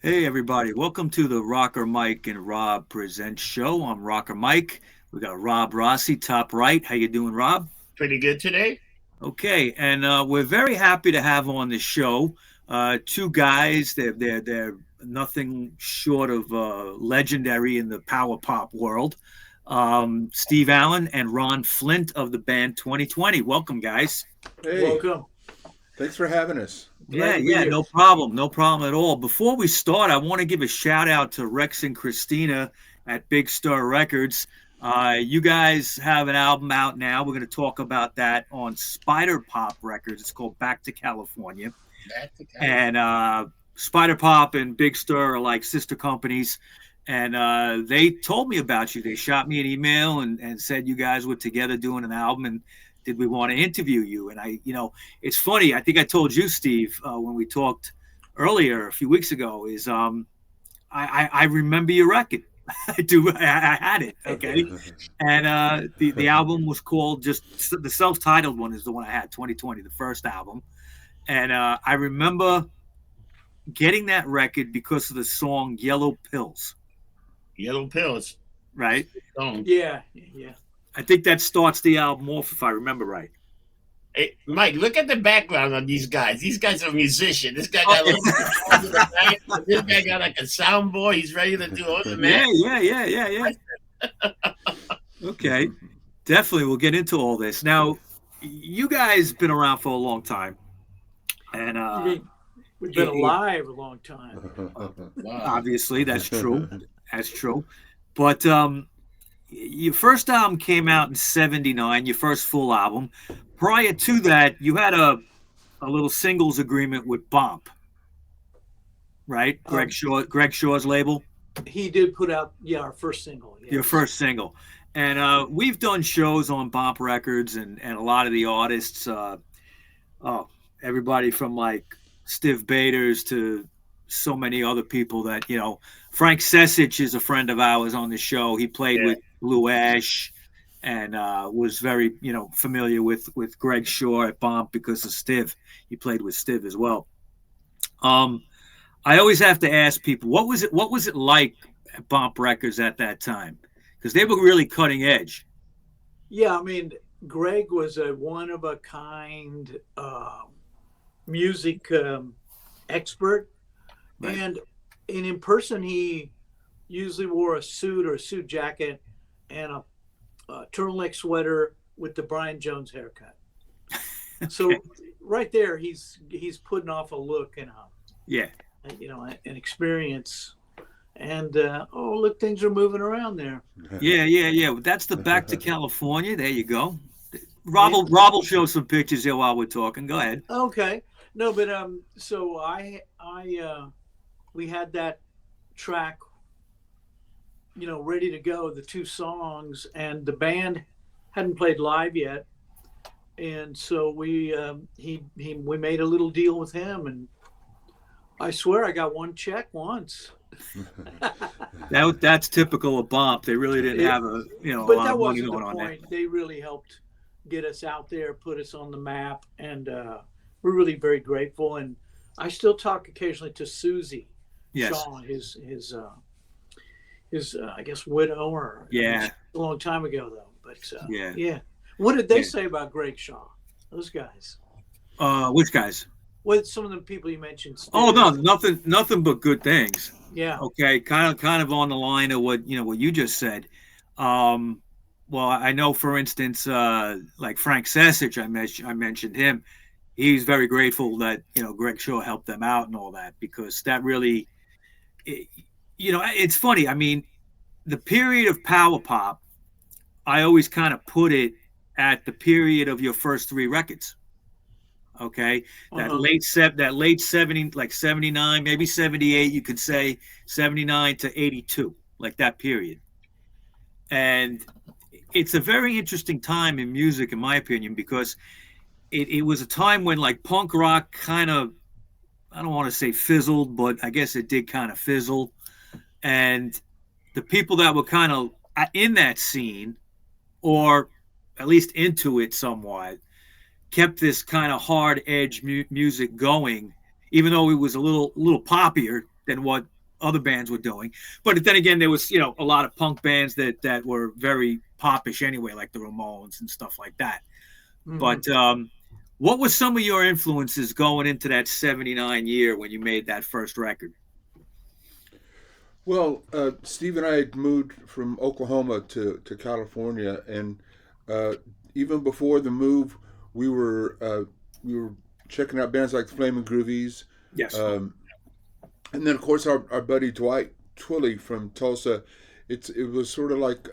Hey everybody, welcome to the Rocker Mike and Rob Presents show. I'm Rocker Mike. We got Rob Rossi, top right. How you doing, Rob? Pretty good today. Okay, and we're very happy to have on the show two guys. They're nothing short of legendary in the power pop world. Steve Allen and Ron Flynt of the band 2020. Welcome, guys. Hey, Welcome. thanks for having us. Glad Yeah, to be yeah, here. no problem at all. Before we start, I want to give a shout out to Rex and Christina at Big Star Records. You guys have an album out now. We're going to talk about that on Spider Pop Records. It's called Back to California. That's the kind And Spider Pop and Big Star are like sister companies. And they told me about you. They shot me an email and said you guys were together doing an album and did we want to interview you? And it's funny. I think I told you, Steve, when we talked earlier a few weeks ago, is I remember your record. I do. I had it. Okay. And the album was called just the self-titled one is the one I had, 2020, the first album. And I remember getting that record because of the song Yellow Pills, Yellow pills. right? Don't. Yeah. I think that starts the album off, if I remember right. Hey, Mike, look at the background on these guys. These guys are musicians. This guy got this guy got like a soundboard. He's ready to do all the man. Yeah. Okay, definitely. We'll get into all this. Now, you guys been around for a long time, and We've been alive a long time. Wow. obviously that's true. That's true. But your first album came out in '79. Your first full album. Prior to that, you had a little singles agreement with Bomp, right? Greg Shaw's label. He did put out, our first single. Yes. Your first single. And we've done shows on Bomp Records and a lot of the artists, everybody from like Stiv Bators to so many other people that, Frank Sesich is a friend of ours on the show. He played with Blue Ash and was very, familiar with Greg Shaw at Bomp because of Stiv. He played with Stiv as well. I always have to ask people, what was it like at Bomp Records at that time? Because they were really cutting edge. Yeah, I mean, Greg was a one of a kind music expert, Right. and in person he usually wore a suit or a suit jacket and a turtleneck sweater with the Brian Jones haircut. So right there, he's putting off a look and Yeah. an experience. And look, things are moving around there. Yeah. That's the Back to California. There you go. Rob will show some pictures here while we're talking. Go ahead. Okay, no, but so we had that track, ready to go, the two songs, and the band hadn't played live yet, and so we made a little deal with him, and I swear I got one check once. That's typical of Bomp. They really didn't have a But lot that of money wasn't the going on there. point. They really helped get us out there, put us on the map, and we're really very grateful. And I still talk occasionally to Susie Yes. Shaw, his I guess widow, or Yeah. a long time ago though. But Yeah. What did they Yeah. say about Greg Shaw? Those guys. Which guys? What some of the people you mentioned? Oh no, nothing but good things. Yeah. Okay, kind of on the line of what you just said. Well, I know, for instance, like Frank Sesich, I mentioned him. He's very grateful that Greg Shaw helped them out and all that, because that really, it's funny. I mean, the period of power pop, I always kind of put it at the period of your first three records. Okay, that late 70, like 79, maybe 78, you could say 79 to 82, like that period. And it's a very interesting time in music, in my opinion, because it was a time when like punk rock kind of, I don't want to say fizzled, but I guess it did kind of fizzle. And the people that were kind of in that scene, or at least into it somewhat, kept this kind of hard edge music going, even though it was a little poppier than what other bands were doing. But then again, there was, you know, a lot of punk bands that were very popish anyway, like the Ramones and stuff like that. Mhm. But what were some of your influences going into that 79 year when you made that first record? Well, Steve and I had moved from Oklahoma to California, and even before the move, we were checking out bands like the Flaming Groovies, Yes. and then of course our buddy Dwight Twilley from Tulsa. It was sort of like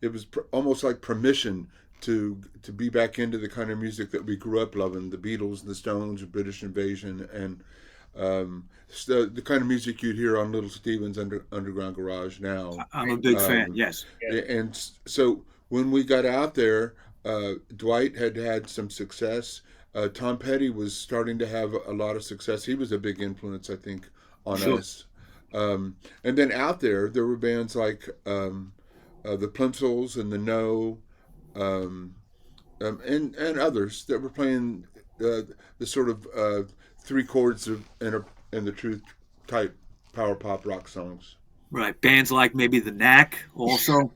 it was almost like permission to be back into the kind of music that we grew up loving: the Beatles, the Stones, British Invasion, and the kind of music you'd hear on Little Steven's Underground Garage now. I'm a big fan. Yes. And so when we got out there, Dwight had had some success. Tom Petty was starting to have a lot of success. He was a big influence, I think, on Sure. us. And then out there were bands like the Plimsouls and the No, and others that were playing the sort of three chords and the truth type power pop rock songs. Right. Bands like maybe the Knack also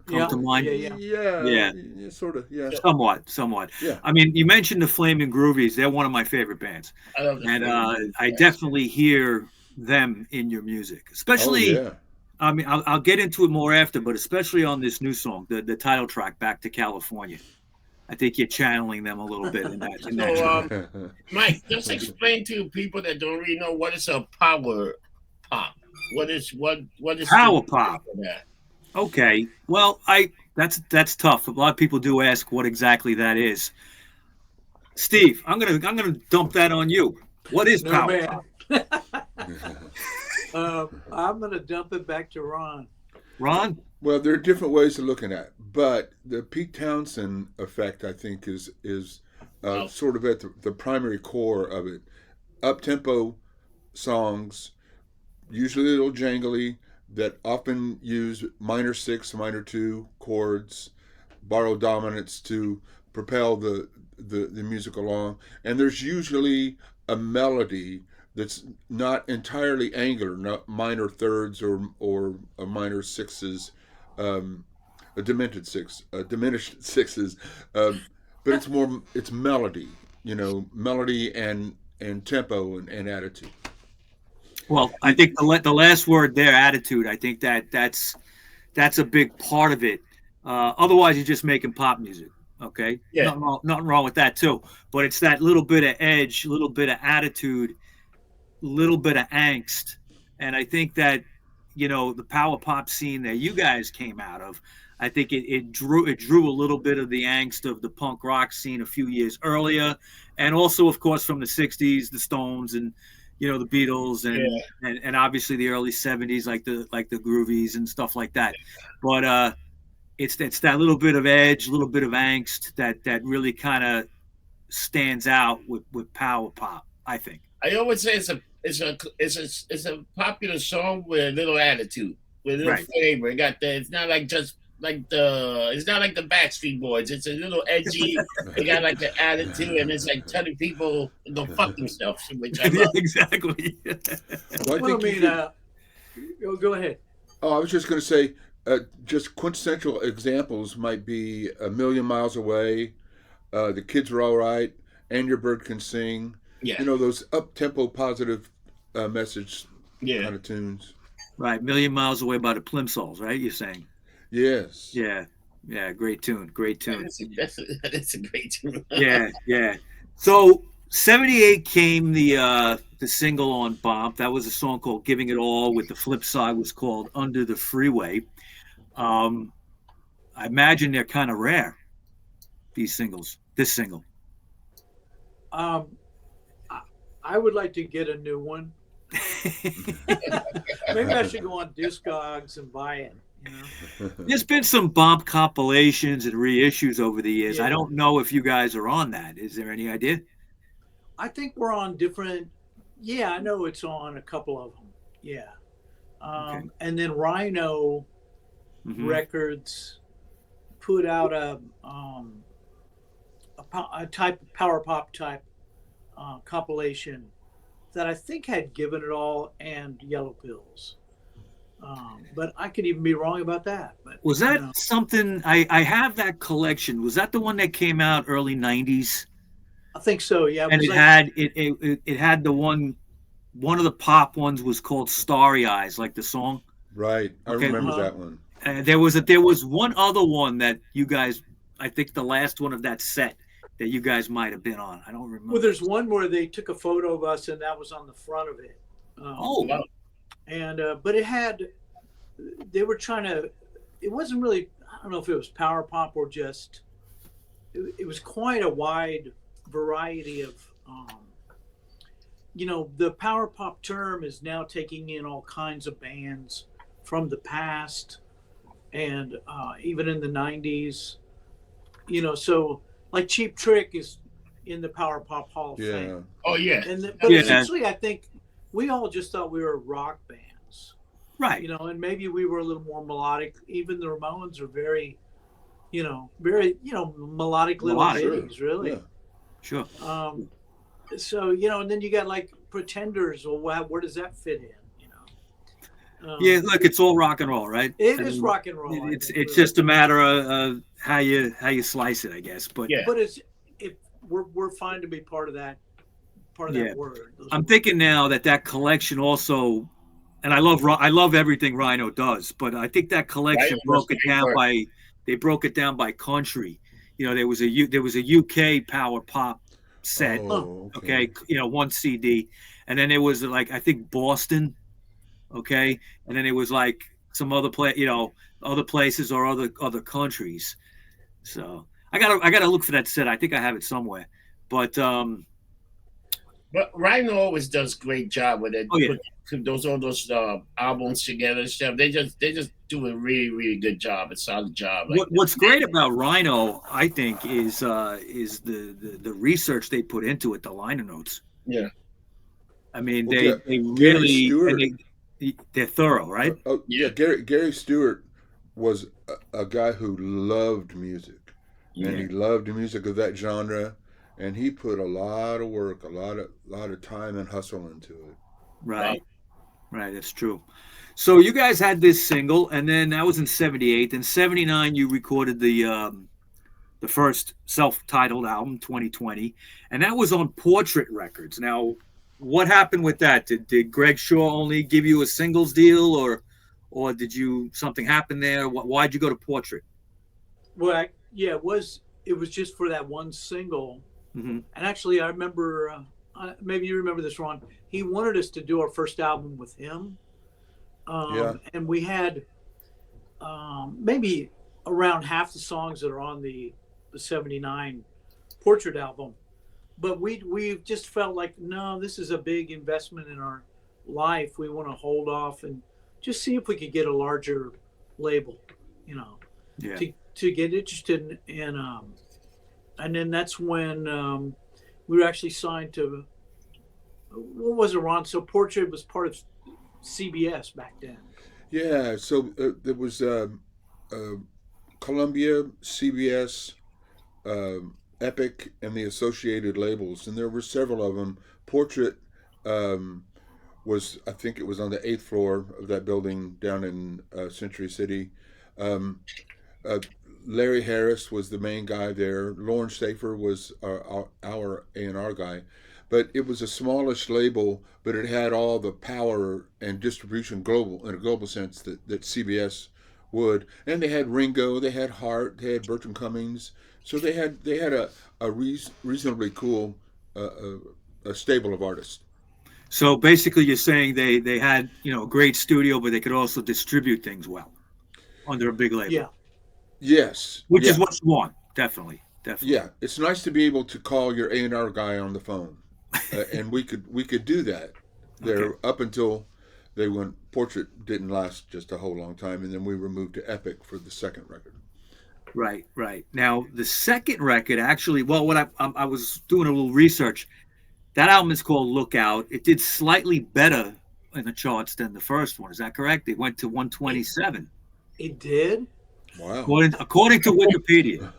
come to mind. Yeah, sort of, yeah. Somewhat. Yeah. I mean, you mentioned the Flaming Groovies. They're one of my favorite bands. I love the And Flaming I Groovies. definitely hear them in your music, especially. Oh, yeah. I mean, I'll get into it more after, but especially on this new song, the title track, "Back to California." I think you're channeling them a little bit in that. So, Mike, just explain to people that don't really know what is a power pop. What is Power the- pop. That? Okay, well, that's tough. A lot of people do ask what exactly that is. Steve, I'm gonna dump that on you. What is No, power man. pop? I'm going to dump it back to Ron. Ron? Well, there are different ways of looking at it, but the Pete Townsend effect, I think, is sort of at the primary core of it. Up-tempo songs, usually a little jangly, that often use minor 6, minor 2 chords, borrow dominance to propel the music along, and there's usually a melody that's not entirely angular, not minor thirds or a minor sixes, a diminished sixes, but it's melody, melody and tempo and attitude. Well, I think the last word there, attitude. I think that's a big part of it. Otherwise, you're just making pop music. Okay, Yeah. Nothing wrong with that too. But it's that little bit of edge, little bit of attitude, little bit of angst, and I think that the power pop scene that you guys came out of, I think it drew a little bit of the angst of the punk rock scene a few years earlier, and also of course from the '60s, the Stones and the Beatles and obviously the early '70s like the Groovies and stuff like that. But it's that little bit of edge, little bit of angst that really kind of stands out with power pop, I think. I always say it's a popular song with a little attitude, with a little flavor. It got it's not like just it's not like the Backstreet Boys. It's a little edgy. It got like the attitude, and it's like telling people to go fuck themselves, which I love. Yeah, exactly. Go ahead. Oh, I was just going to say, just quintessential examples might be "A Million Miles Away," "The Kids Were All Right," "And Your Bird Can Sing." Yeah. Those up-tempo, positive message kind of tunes. Right, "Million Miles Away" by the Plimsouls, right? You're saying? Yes. Yeah, great tune. That's a great tune. Yeah. So '78 came the single on Bomp. That was a song called "Giving It All," with the flip side was called "Under the Freeway." I imagine they're kind of rare, these singles. This single. I would like to get a new one. Maybe I should go on Discogs and buy it. There's been some Bomp compilations and reissues over the years. Yeah. I don't know if you guys are on that. Is there any idea? I think we're on different. Yeah, I know it's on a couple of them. Yeah. Okay. And then Rhino Records put out a type of power pop type compilation that I think had Given It All and Yellow Pills. But I could even be wrong about that. But was that something? I have that collection. Was that the one that came out early '90s? I think so. Yeah, And it had the one of the pop ones was called Starry Eyes, like the song. Right, I remember that one. There was one other one that you guys, I think the last one of that set that you guys might have been on. I don't remember. Well, there's one where they took a photo of us, and that was on the front of it. And but they were trying to. It wasn't really. I don't know if it was power pop or just. It was quite a wide variety of. The power pop term is now taking in all kinds of bands from the past, and even in the '90s. So like Cheap Trick is in the Power Pop Hall of Fame. Oh yeah. But essentially, I think we all just thought we were rock bands, right? And maybe we were a little more melodic. Even the Ramones are very melodic little cities, really. Yeah. Sure. So and then you got like Pretenders. Well, where does that fit in? Yeah, look, it's all rock and roll, right? It is rock and roll. It's just a matter of how you slice it, I guess. But we're fine to be part of that word. I'm thinking now that collection also, and I love everything Rhino does, but I think that collection broke it down by country. There was a UK power pop set, okay, one CD, and then it was like I think Boston. Okay, and then it was like some other other places or other countries. So I gotta look for that set. I think I have it somewhere. But Rhino always does great job with it. Oh yeah, all those albums together and stuff. They just do a really really good job, a solid job. What's great about Rhino, I think, is the research they put into it, the liner notes. Yeah, I mean they really. They're thorough, right? Oh yeah, Gary Stewart was a guy who loved music, and he loved the music of that genre, and he put a lot of work, a lot of time and hustle into it. Right, that's true. So you guys had this single, and then that was in '78. In '79, you recorded the first self-titled album, 2020, and that was on Portrait Records. Now, what happened with that? Did Greg Shaw only give you a singles deal, or did something happen there? Why'd you go to Portrait? Well, it was just for that one single. Mm-hmm. And actually, I remember, maybe you remember this, Ron. He wanted us to do our first album with him, and we had maybe around half the songs that are on the '79 Portrait album. But we just felt like, no, this is a big investment in our life. We want to hold off and just see if we could get a larger label, to get interested in. And then that's when we were actually signed to, what was it, Ron? So Portrait was part of CBS back then. Yeah, so there was Columbia, CBS, Epic, and the associated labels, and there were several of them. Portrait was, I think it was on the 8th floor of that building down in Century City. Larry Harris was the main guy there. Lawrence Safer was our A&R guy. But it was a smallish label, but it had all the power and distribution global, in a global sense, that CBS would. And they had Ringo, they had Hart, they had Bertram Cummings. So they had a reasonably cool a stable of artists. So basically, you're saying they had a great studio, but they could also distribute things well under a big label. Yeah. Yes. Which is what you want, definitely. Yeah, it's nice to be able to call your A&R guy on the phone, and we could do that there up until they went. Portrait didn't last just a whole long time, and then we were moved to Epic for the second record. Right. Now, the second record actually, well, what I was doing a little research. That album is called Lookout. It did slightly better in the charts than the first one. Is that correct? It went to 127. It did? Wow. According to Wikipedia.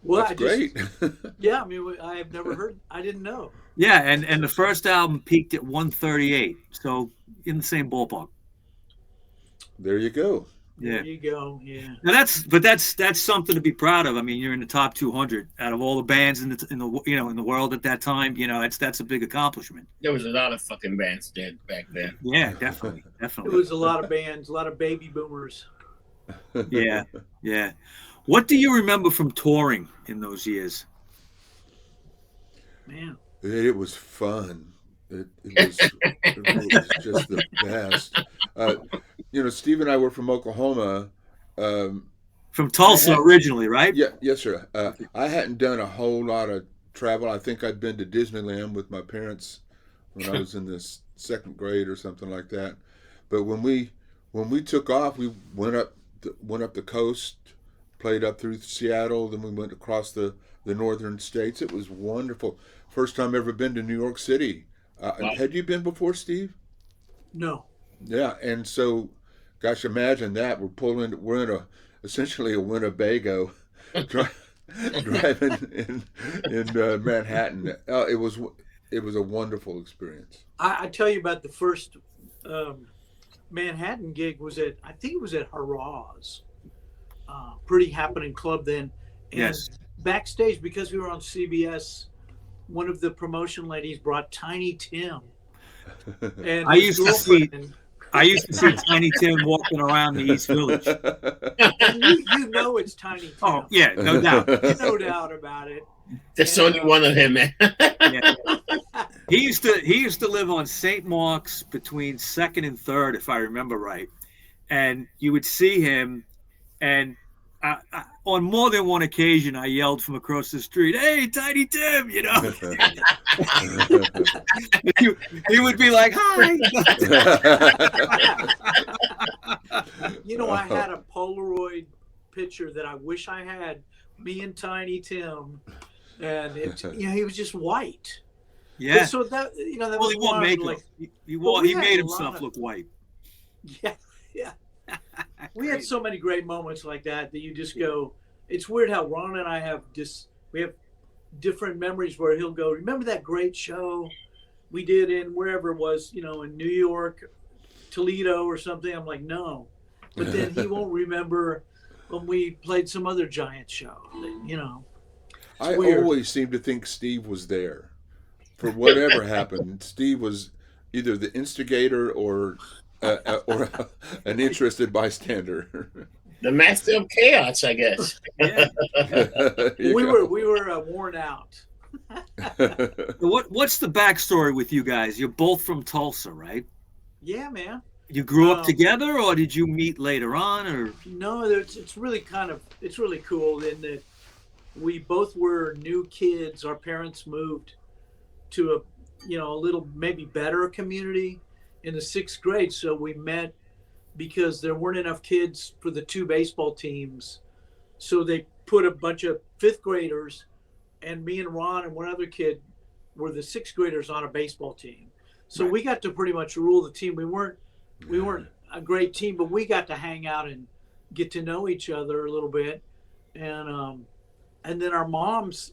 Well, That's great. Yeah, I mean, I have never heard. I didn't know. Yeah, and the first album peaked at 138, so in the same ballpark. There you go. Yeah. There you go. Yeah. Now that's something to be proud of. I mean, you're in the top 200 out of all the bands in the world at that time. You know, that's a big accomplishment. There was a lot of fucking bands dead back then. Yeah, definitely. It was a lot of bands, a lot of baby boomers. Yeah, yeah. What do you remember from touring in those years? Man, it was fun. It was just the best. Steve and I were from Oklahoma. From Tulsa originally, right? Yeah, yes, sir. I hadn't done a whole lot of travel. I think I'd been to Disneyland with my parents when I was in the second grade or something like that. But when we took off, we went up the coast, played up through Seattle, then we went across the northern states. It was wonderful. First time ever been to New York City. Wow. Had you been before, Steve? no. Yeah, and so, gosh, imagine that we're in essentially a Winnebago, driving in Manhattan. It was a wonderful experience. I tell you about the first Manhattan gig I think it was at Harrah's, pretty happening club then. And Yes. backstage, because we were on CBS, one of the promotion ladies brought Tiny Tim. And I used to see girlfriend. Tiny Tim walking around the East Village. And you know it's Tiny Tim. Oh yeah, no doubt. No doubt about it. There's And, only one of him, man. Yeah. He used to live on St. Mark's between 2nd and 3rd, if I remember right. And you would see him, and on more than one occasion, I yelled from across the street, "Hey, Tiny Tim!" You know. he would be like, "Hi." You know, I had a Polaroid picture that I wish I had, me and Tiny Tim, and he was just white. Yeah. But so that that Well, was he won't make like, it. He we had made a himself lot of- look white. yeah. We had so many great moments like that you just go. It's weird how Ron and I we have different memories where he'll go, remember that great show we did in wherever it was, in New York, Toledo or something. I'm like, no. But then he won't remember when we played some other giant show, I weird. always seem to think Steve was there. For whatever happened, Steve was either the instigator or an interested bystander. The master of chaos, I guess. Yeah. We were worn out. What's the backstory with you guys? You're both from Tulsa, right? Yeah, man. You grew up together, or did you meet later on? Or No, it's really cool in that we both were new kids. Our parents moved to a little maybe better community in the 6th grade. So we met because there weren't enough kids for the 2 baseball teams. So they put a bunch of 5th graders, and me and Ron and one other kid were the 6th graders on a baseball team. So we got to pretty much rule the team. We weren't a great team, but we got to hang out and get to know each other a little bit. And then our moms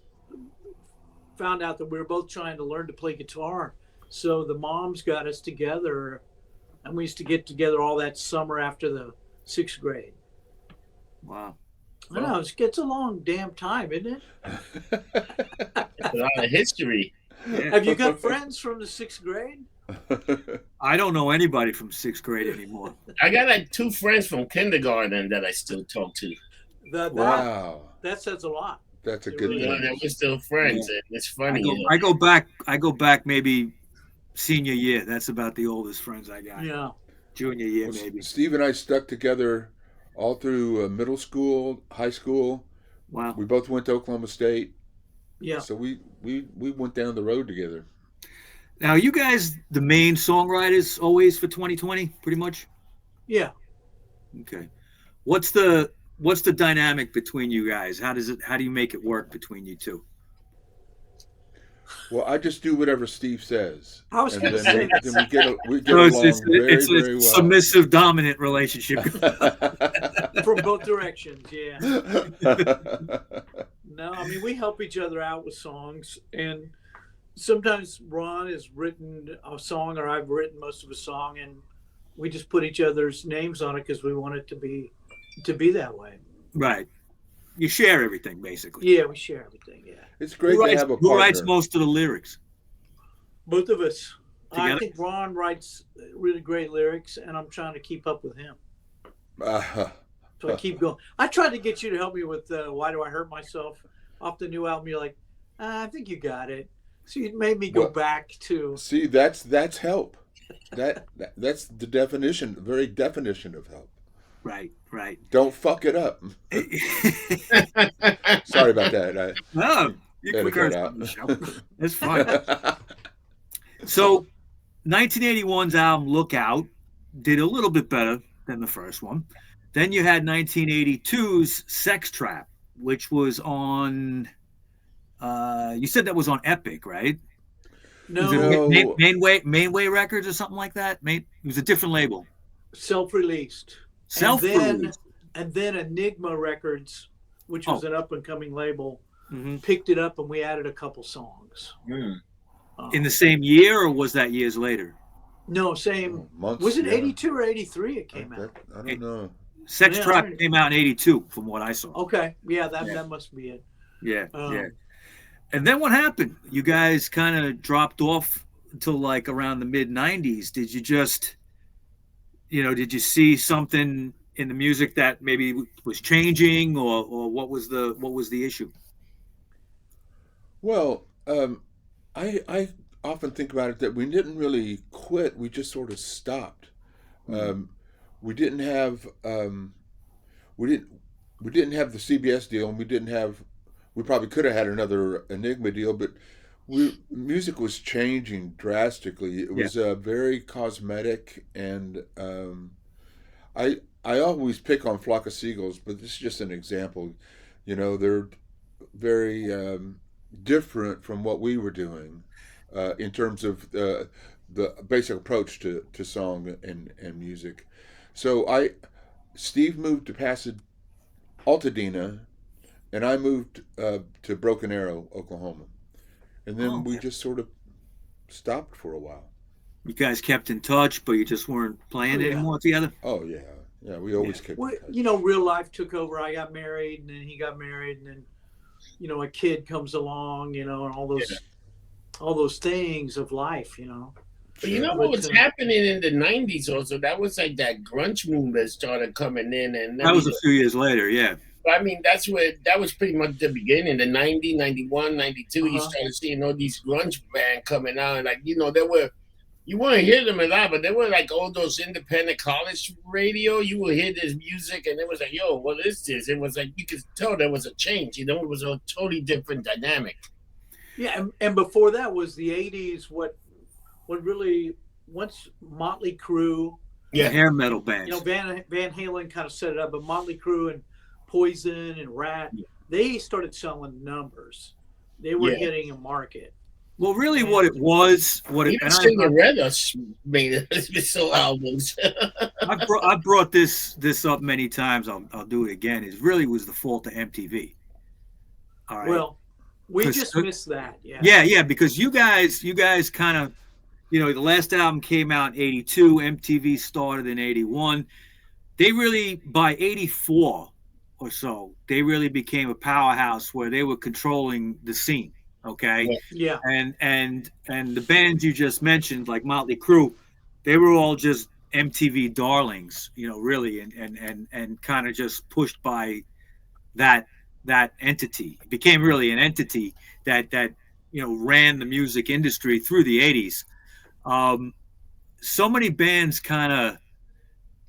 found out that we were both trying to learn to play guitar. So the moms got us together, and we used to get together all that summer after the 6th grade. wow. I know, it's a long damn time, isn't it? A lot of history. Yeah. Have you got friends from the 6th grade? I don't know anybody from 6th grade anymore. I got like 2 friends from kindergarten that I still talk to. Wow. That says a lot. That's a It good really thing. That we're still friends, and it's funny. I go back maybe senior year. That's about the oldest friends I got. Yeah. Junior year maybe. Steve and I stuck together all through middle school, high school. Wow. We both went to Oklahoma State. Yeah. So we went down the road together. Now, you guys the main songwriters always for 2020, pretty much? Yeah. Okay. What's the dynamic between you guys? How do you make it work between you two? Well, I just do whatever Steve says. I was And going to then say we get along very, it's very a well. submissive dominant relationship. from both directions. Yeah. No, I mean we help each other out with songs, and sometimes Ron has written a song, or I've written most of a song, and we just put each other's names on it because we want it to be that way. Right. You share everything, basically. Yeah, we share everything. Yeah. It's great to have a partner. Who writes most of the lyrics? Both of us. Together? I think Ron writes really great lyrics, and I'm trying to keep up with him. So I keep going. I tried to get you to help me with Why Do I Hurt Myself off the new album. You're like, I think you got it. So you made me go back to. See, that's help. That's the definition, the very definition of help. Right. Don't fuck it up. Sorry about that. No, you can curse on the show. It's fine. So 1981's album Lookout did a little bit better than the first one. Then you had 1982's Sex Trap, which was on, you said that was on Epic, right? No. Mainway Records or something like that? It was a different label. Self-released. Self-released. And then Enigma Records, which was an up-and-coming label, picked it up, and we added a couple songs. In the same year, or was that years later? No, same. Months, was it 82 or 83 it came out? I don't know. Sex Trap came out in 82, from what I saw. Okay. Yeah, that must be it. Yeah. And then what happened? You guys kind of dropped off until like around the mid-90s. Did you just, did you see something in the music that maybe was changing, or what was the issue? Well, I often think about it that we didn't really quit. We just sort of stopped. We didn't have we didn't have the CBS deal, and we probably could have had another Enigma deal, but music was changing drastically. It was very cosmetic, and I always pick on Flock of Seagulls, but this is just an example. They're very different from what we were doing in terms of the basic approach to song and music. So Steve moved to Altadena, and I moved to Broken Arrow, Oklahoma. And then we just sort of stopped for a while. You guys kept in touch, but you just weren't playing anymore together? Oh, yeah. Yeah, we always kept in touch. Real life took over. I got married, and then he got married, and then, a kid comes along, and all those things of life, But what was happening in the 90s also? That was like that grunge movement started coming in. And that was a few years later, yeah. I mean, that was pretty much the beginning. The 90, 91, 92, you started seeing all these grunge bands coming out. And you wouldn't hear them a lot, but they were like all those independent college radio. You would hear this music, and it was like, yo, what is this? It was like, you could tell there was a change. It was a totally different dynamic. Yeah, and before that was the 80s, what really, once Motley Crue, hair metal bands, Van Halen kind of set it up, but Motley Crue and Poison and Rat, they started selling numbers. They were hitting a market. Well, really, what it was, Cinderella made it sell albums. I brought this up many times. I'll do it again. It really was the fault of MTV. All right. Well, we just missed that. Yeah, because you guys kind of, the last album came out in 82. MTV started in 81. They really, by 84 or so, they really became a powerhouse where they were controlling the scene. Okay. Yeah. And the bands you just mentioned, like Motley Crue, they were all just MTV darlings, really, and kind of just pushed by that entity. It became really an entity that ran the music industry through the 80s. So many bands kind of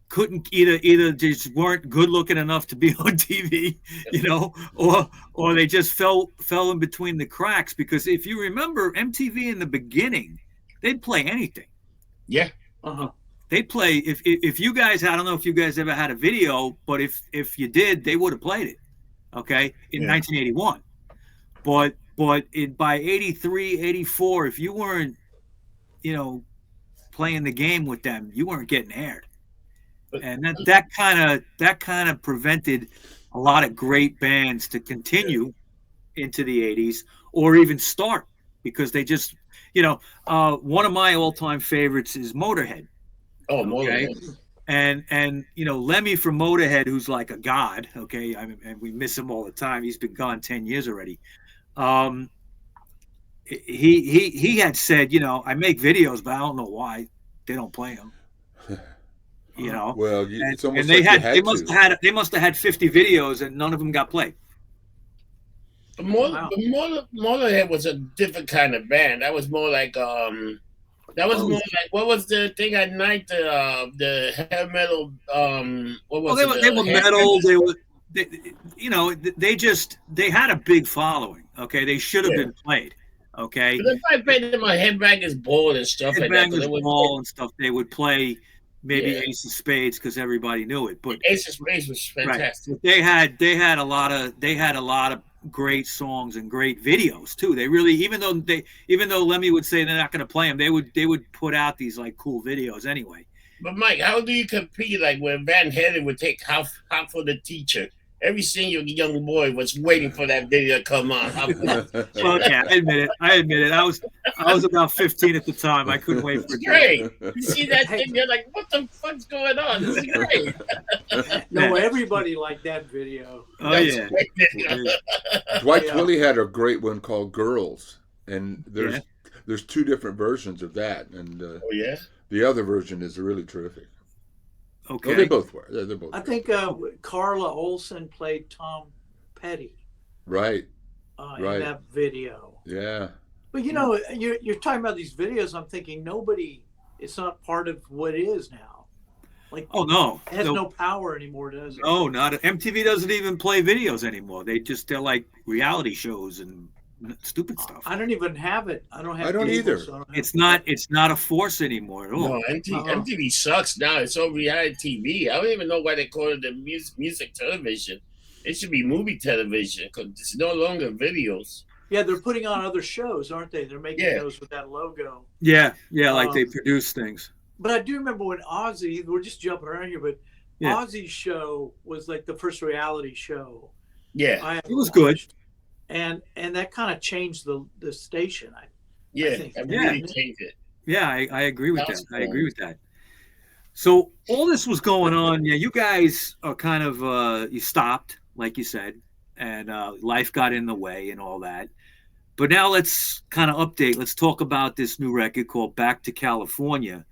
couldn't either just weren't good looking enough to be on TV, or they just fell in between the cracks. Because if you remember MTV in the beginning, they'd play anything. Yeah. They'd play if you guys, I don't know if you guys ever had a video, but if you did, they would have played it. Okay, in 1981. But by 83, 84, if you weren't, playing the game with them, you weren't getting aired. And that kind of prevented a lot of great bands to continue into the 80s or even start, because they just, one of my all-time favorites is Motorhead. Oh, okay? Motorhead. And Lemmy from Motorhead, who's like a god, okay? I mean, and we miss him all the time. He's been gone 10 years already. He had said, I make videos, but I don't know why they don't play them. Well, it's almost and like they must have had 50 videos and none of them got played. But Motorhead was a different kind of band. That was more like what was the thing at night? The hair metal. What was it? They were metal. They had a big following. Okay, they should have been played. Okay, but if I played them on Headbangers Ball and stuff like that, Ball and stuff, they would play maybe Ace of Spades because everybody knew it. But Ace of Spades was fantastic. Right. They had a lot of great songs and great videos too. They really, even though Lemmy would say they're not going to play them, they would put out these like cool videos anyway. But Mike, how do you compete like when Van Halen would take half for the Teacher? Every single young boy was waiting for that video to come on. Well, yeah, I admit it. I was about 15 at the time. I couldn't wait for it. Great. You see that thing, you're like, what the fuck's going on? This is great. No, everybody liked that video. Oh, yeah. Dwight Twilley had a great one called Girls, and there's two different versions of that, and the other version is really terrific. Okay. Oh, they both were. They're both. I think Carla Olsen played Tom Petty. Right. In that video. Yeah. But you're talking about these videos. I'm thinking it's not part of what it is now. Like, oh no, it has no power anymore, does it? Oh, not MTV doesn't even play videos anymore. They're like reality shows and stupid stuff. I don't even have it. I don't either. So it's not a force anymore at all. No, MTV sucks now. It's all reality TV. I don't even know why they call it the music television. It should be movie television because it's no longer videos. Yeah, they're putting on other shows, aren't they? They're making those with that logo. Yeah, like they produce things. But I do remember when Ozzy, we're just jumping around here, but Ozzy's show was like the first reality show. Yeah, it was good. And that kind of changed the station. I think. Really changed it. Yeah, I agree with that. Cool. I agree with that. So all this was going on. Yeah, you guys are kind of you stopped, like you said, and life got in the way and all that. But now let's kind of update. Let's talk about this new record called Back to California.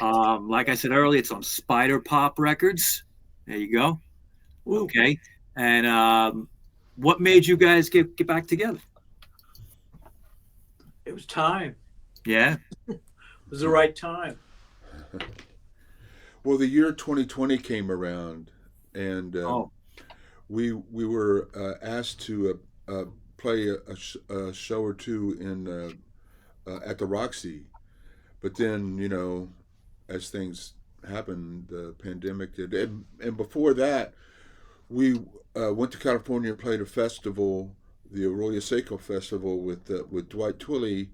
Like I said earlier, it's on Spider Pop Records. There you go. Ooh. Okay. And what made you guys get back together? It was time. Yeah. It was the right time. Well, the year 2020 came around, and we were asked to play a show or two in at the Roxy, but then as things happened, the pandemic did, and before that, we went to California and played a festival, the Arroyo Seco Festival, with Dwight Twilley.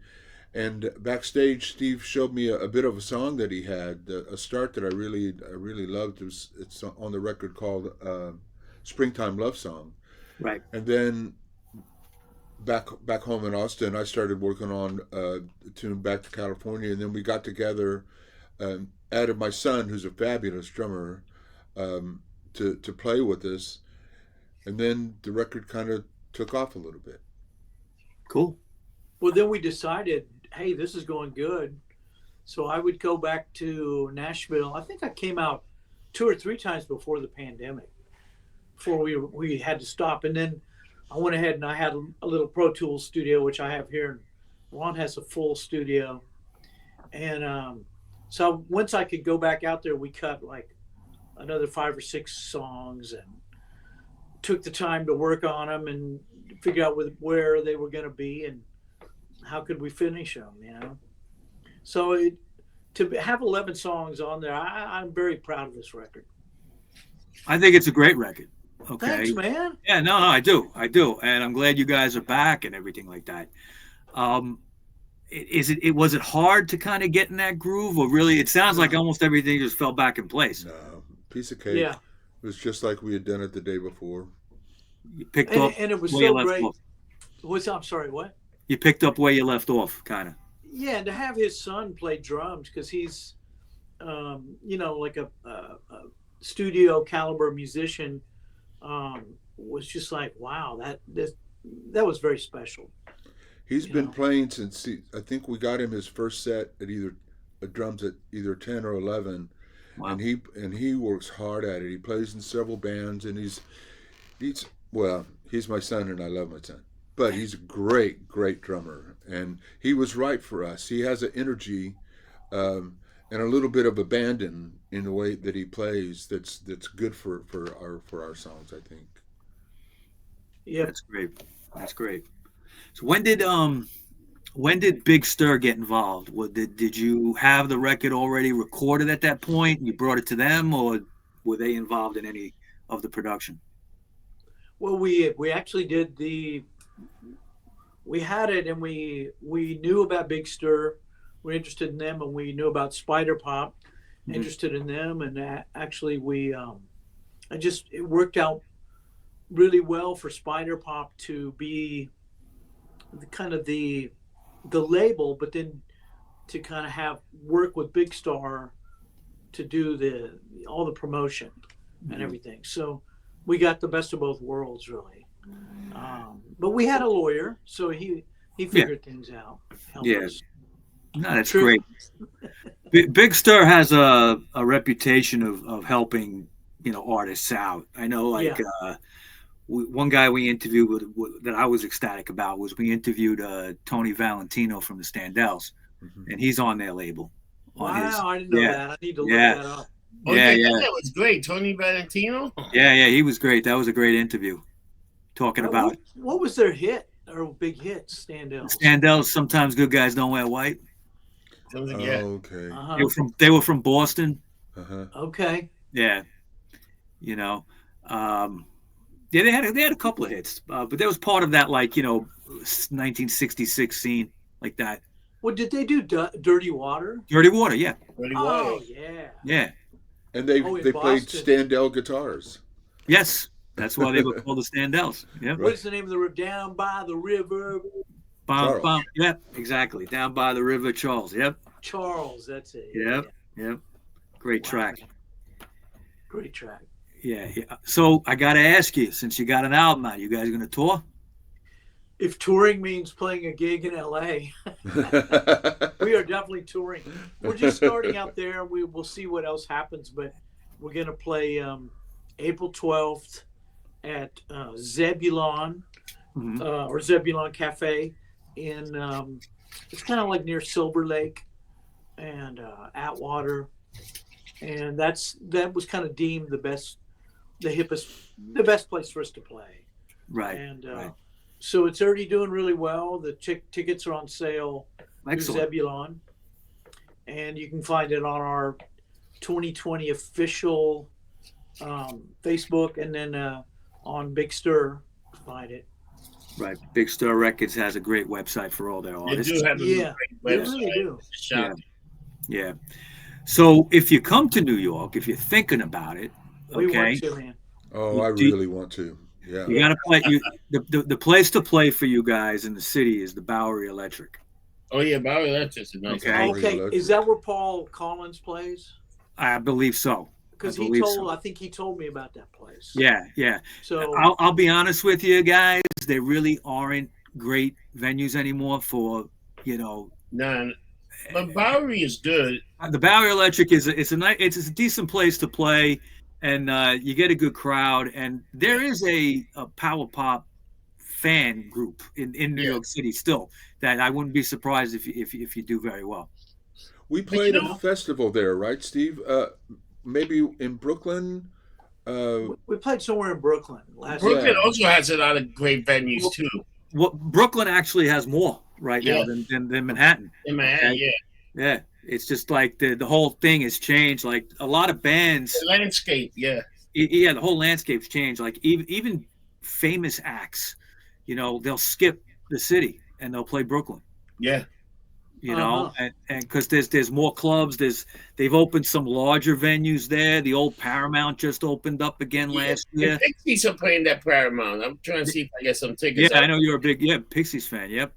And backstage, Steve showed me a bit of a song that he had, a start that I really loved. It's on the record called "Springtime Love Song." Right. And then back home in Austin, I started working on the tune "Back to California," and then we got together, added my son, who's a fabulous drummer, to play with us, and then the record kind of took off a little bit. Cool. Well, then we decided, hey, this is going good. So I would go back to Nashville. I think I came out 2 or 3 times before the pandemic, before we had to stop. And then I went ahead and I had a little Pro Tools studio, which I have here. Ron has a full studio. And so once I could go back out there, we cut like another 5 or 6 songs and took the time to work on them and figure out where they were going to be and how could we finish them, So to have 11 songs on there, I'm very proud of this record. I think it's a great record. Okay. Thanks, man. Yeah, no, I do. And I'm glad you guys are back and everything like that. Was it hard to kind of get in that groove, or really it sounds like almost everything just fell back in place? No, piece of cake. Yeah. It was just like we had done it the day before. You picked up and it was where you so left great. off. I'm sorry, what? You picked up where you left off, kind of. Yeah, and to have his son play drums because he's, like a studio caliber musician, was just like, wow, that was very special. He's been playing since I think we got him his first set at drums at either 10 or 11. Wow. And he works hard at it. He plays in several bands, and he's my son, and I love my son. But he's a great drummer, and he was right for us. He has an energy and a little bit of abandon in the way that he plays. That's good for our songs, I think. Yeah, that's great. So when did Big Stir get involved? Did you have the record already recorded at that point? And you brought it to them, or were they involved in any of the production? Well, we actually did we had it, and we knew about Big Stir. We're interested in them, and we knew about Spider Pop, interested in them, and actually it worked out really well for Spider Pop to be the label, but then to kind of have work with Big Star to do all the promotion and everything. So we got the best of both worlds, really. But we had a lawyer, so he figured things out. Yes. No, that's great. Big Star has a reputation of helping, artists out. I know, one guy we interviewed that I was ecstatic about was we interviewed Tony Valentino from the Standouts, and he's on their label. Wow, I didn't know that. I need to look that up. Oh, yeah, that was great. Tony Valentino? Yeah, he was great. That was a great interview. Talking about what was their hit or big hits? Standouts. Standouts. Sometimes good guys don't wear white. Okay. They were from Boston. Okay. Yeah. They had a couple of hits, but there was part of that 1966 scene like that. Well, did they do Dirty Water? Dirty Water, yeah. Dirty Water. Oh, yeah. Yeah. And they played standout guitars. Yes, that's why they were called the Standouts. Yeah. What's the name of the river? Down by the river. Bum. Yep, exactly. Down by the river, Charles. Yep. Charles, that's it. Yep. Great track. Great track. Yeah. So I got to ask you, since you got an album out, you guys going to tour? If touring means playing a gig in LA, we are definitely touring. We're just starting out there. We'll see what else happens, but we're going to play April 12th at Zebulon or Zebulon Cafe in it's kind of like near Silver Lake and Atwater, and that was kind of deemed the best place for us to play. Right. And so it's already doing really well. The tickets are on sale through Zebulon, and you can find it on our 2020 official Facebook, and then on Big Stir, find it. Right. Big Star Records has a great website for all their artists. They do have a great website. They really do. Yeah. So if you come to New York, if you're thinking about it, we want to, man. Oh, I really want to. Yeah. You got to play. The place to play for you guys in the city is the Bowery Electric. Oh yeah, Bowery Electric's a nice. Okay. Is that where Paul Collins plays? I believe so. Because I think he told me about that place. Yeah. So I'll be honest with you guys, they really aren't great venues anymore for, No, but Bowery is good. The Bowery Electric is a decent place to play, and you get a good crowd. And there is a power pop fan group in New York City still that I wouldn't be surprised if you do very well. We played a festival there, right, Steve? Maybe in Brooklyn. We played somewhere in Brooklyn last year. Brooklyn also has a lot of great venues too. Well, Brooklyn actually has more now than Manhattan. In Manhattan, yeah. It's just like the whole thing has changed. Like a lot of bands. The landscape, the whole landscape's changed. Like even famous acts, they'll skip the city and they'll play Brooklyn. Yeah. you know, and because there's more clubs. They've opened some larger venues there. The old Paramount just opened up again last year. Pixies are playing that Paramount. I'm trying to see if I get some tickets. Yeah, I know you're a big Pixies fan. Yep.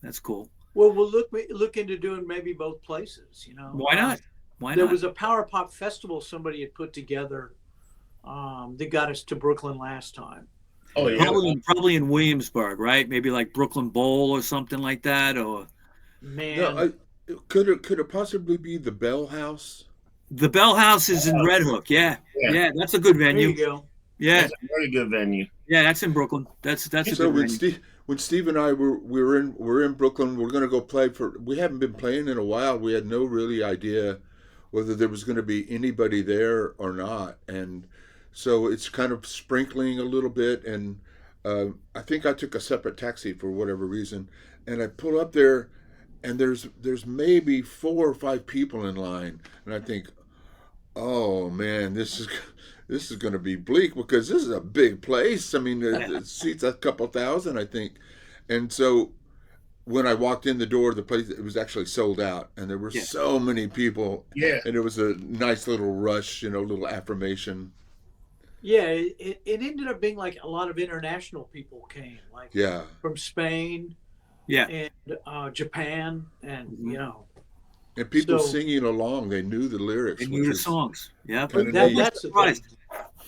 That's cool. Well, we'll look into doing maybe both places. You know, why not? There was a Power Pop festival somebody had put together. That got us to Brooklyn last time. Oh yeah, probably in Williamsburg, right? Maybe like Brooklyn Bowl or something like that, or. Man, no, could it possibly be the Bell House? The Bell House is in Red Hook. Yeah, that's a good venue. There you go. Yeah, that's a very good venue. Yeah, that's in Brooklyn. That's a so good venue. When Steve and I we're in Brooklyn, we're going to go play we haven't been playing in a while. We had no really idea whether there was going to be anybody there or not, and so it's kind of sprinkling a little bit. And I think I took a separate taxi for whatever reason, and I pull up there. And there's maybe 4 or 5 people in line, and I think, oh man, this is going to be bleak because this is a big place. I mean, it seats a couple thousand, I think. And so when I walked in the door of the place, it was actually sold out, and there were so many people. Yeah, and it was a nice little rush, you know, little affirmation. Yeah, it ended up being like a lot of international people came, like from Spain. Yeah, and Japan, and you know, and people singing along. They knew the lyrics. They knew the songs. Yeah, that's surprised.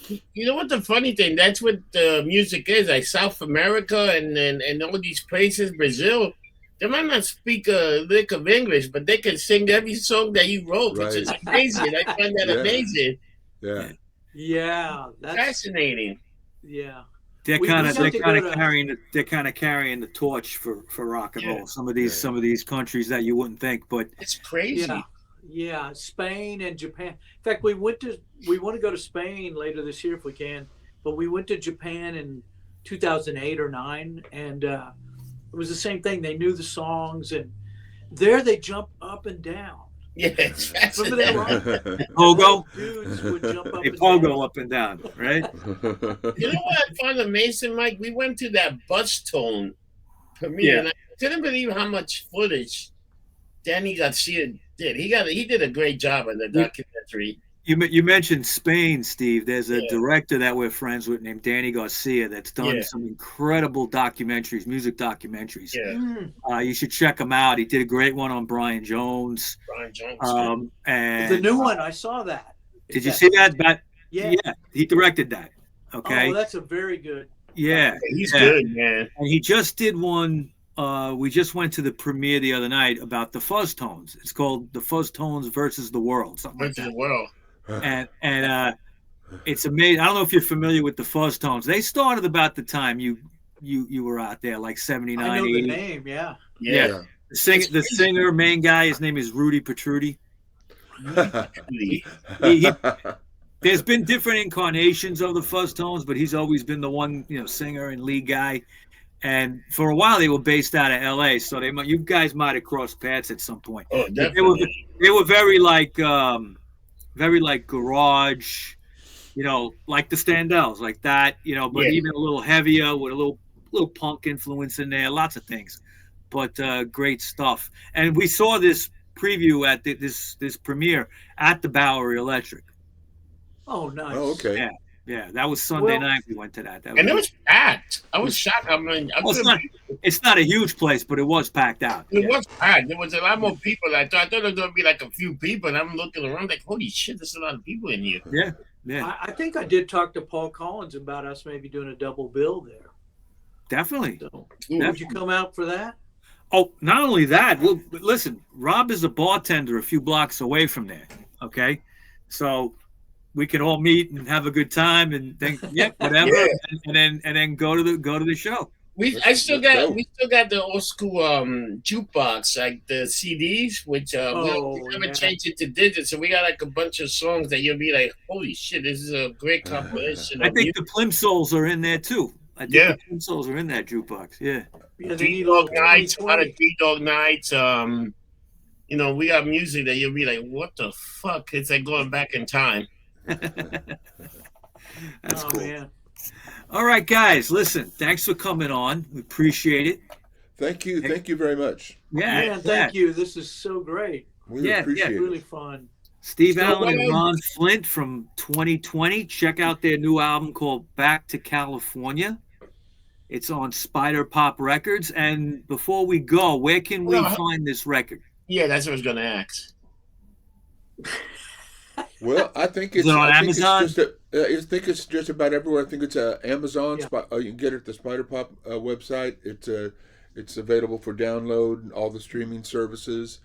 You know what the funny thing? That's what the music is. Like South America and all these places, Brazil. They might not speak a lick of English, but they can sing every song that you wrote, which is amazing. I find that amazing. Yeah, that's fascinating. Yeah. They're kind of carrying the torch for rock and roll. Some of these countries that you wouldn't think, but it's crazy. Yeah, Spain and Japan. In fact, we want to go to Spain later this year if we can, but we went to Japan in 2008 or 9, and it was the same thing. They knew the songs, and there they jump up and down. Yeah, remember that pogo? Dudes would jump up and down. Up and down, right? You know what I found amazing, Mike? We went to that Buzz Tone premiere, and I couldn't believe how much footage Danny Garcia did. He did a great job on the documentary. You mentioned Spain, Steve. There's a director that we're friends with named Danny Garcia that's done some incredible documentaries, music documentaries. Yeah. You should check him out. He did a great one on Brian Jones. And the new one, I saw that. Did you see that? Yeah, he directed that. Okay. Oh, that's a very good. Yeah. He's good, man. And he just did one. We just went to the premiere the other night about the fuzz tones. It's called The Fuzz Tones versus the World. Something like that. The World. And it's amazing. I don't know if you're familiar with the fuzz tones. They started about the time you were out there, like 79, I know 80. the name, yeah. The singer, main guy, his name is Rudy Petrucci. There's been different incarnations of the fuzz tones, but he's always been the one, singer and lead guy. And for a while, they were based out of LA, so you guys might have crossed paths at some point. Oh, definitely. They were very like garage, like the Standouts, like that, but even a little heavier with a little punk influence in there, lots of things, but great stuff. And we saw this preview at this premiere at the Bowery Electric. Oh, nice. Oh, okay. Yeah, that was Sunday night. We went to that. And it was packed. I was shocked. It's not a huge place, but it was packed out. It was packed. There was a lot more people. I thought there was going to be like a few people, and I'm looking around like, holy shit, there's a lot of people in here. Yeah. I think I did talk to Paul Collins about us maybe doing a double bill there. Definitely. So, would you come out for that? Oh, not only that. Well, listen, Rob is a bartender a few blocks away from there. Okay, so we can all meet and have a good time, and then whatever, and then go to the show. We still got the old school jukebox, like the CDs, which we haven't changed it to digits. So we got like a bunch of songs that you'll be like, holy shit, this is a great compilation. I think the Plimsouls are in there too. I think the Plimsouls are in that jukebox. Yeah. D-Dog Nights, a lot of D-Dog Nights. We got music that you'll be like, what the fuck? It's like going back in time. That's cool. Man. All right, guys, listen, thanks for coming on. We appreciate it. Thank you very much. Yeah, Man, thank you. This is so great. We appreciate it. Really fun. Steve Allen and Ron Flynt from 2020. Check out their new album called Back to California. It's on Spider Pop Records. And before we go, where can we find this record? Yeah, that's what I was going to ask. Well, I think it's on Amazon. I think it's just about everywhere. I think it's Amazon. Yeah. You can get it at the Spider Pop website. It's available for download and all the streaming services.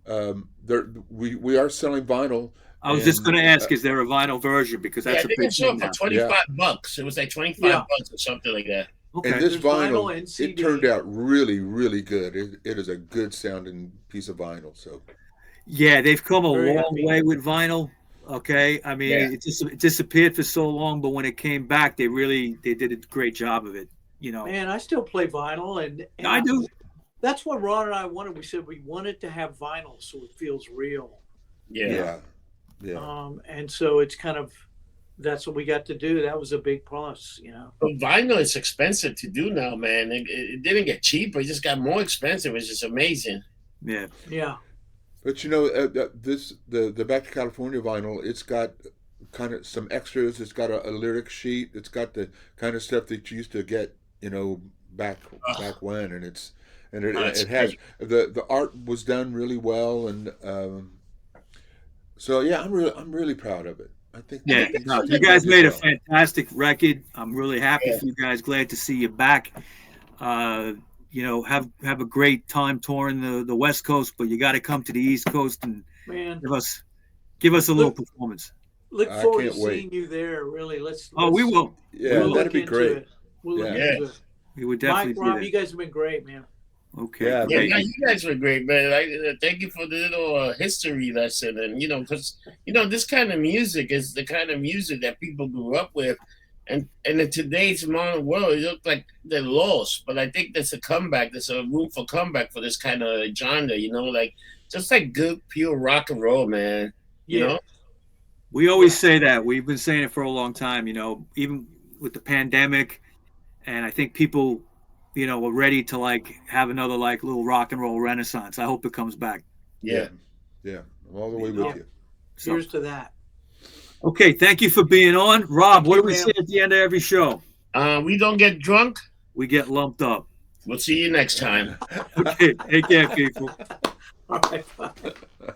We are selling vinyl. I was just going to ask, is there a vinyl version? Because that's a big thing now. For $25. It was like $25 or something like that. Okay. And this vinyl it turned out really, really good. It is a good sounding piece of vinyl. So, yeah, they've come a long way with vinyl. Okay, I mean, it disappeared for so long, but when it came back, they did a great job of it. You know, man, I still play vinyl, and I do. That's what Ron and I wanted. We said we wanted to have vinyl so it feels real. Yeah. And so it's kind of, that's what we got to do. That was a big plus, you know. But vinyl is expensive to do now, man. It didn't get cheaper; it just got more expensive. It's just amazing. Yeah. But you know, the Back to California vinyl, it's got kind of some extras. It's got a lyric sheet. It's got the kind of stuff that you used to get, you know, back when, and it has the art was done really well, and so yeah, I'm really proud of it. I think. Yeah, you guys made a fantastic record. I'm really happy for you guys. Glad to see you back. You know, have a great time touring the West Coast, but you got to come to the East Coast and give us a little performance. Look forward to seeing you there. Really, let's we will. Yeah, that'd be great. We'll look into it. We would definitely. Mike, Rob, you guys have been great, man. Okay. Yeah, you guys were great, man. Thank you for the little history lesson, and you know, because you know, this kind of music is the kind of music that people grew up with. And in today's modern world, it looks like they're lost. But I think there's a comeback. There's a room for comeback for this kind of genre, you know, like just like good, pure rock and roll, man. You know? We always say that. We've been saying it for a long time, you know, even with the pandemic. And I think people, you know, are ready to like have another like little rock and roll renaissance. I hope it comes back. Yeah. I'm all the way with you. Cheers to that. Okay, thank you for being on. Rob, what do we say at the end of every show? We don't get drunk. We get lumped up. We'll see you next time. Okay, take care, people. All right, bye.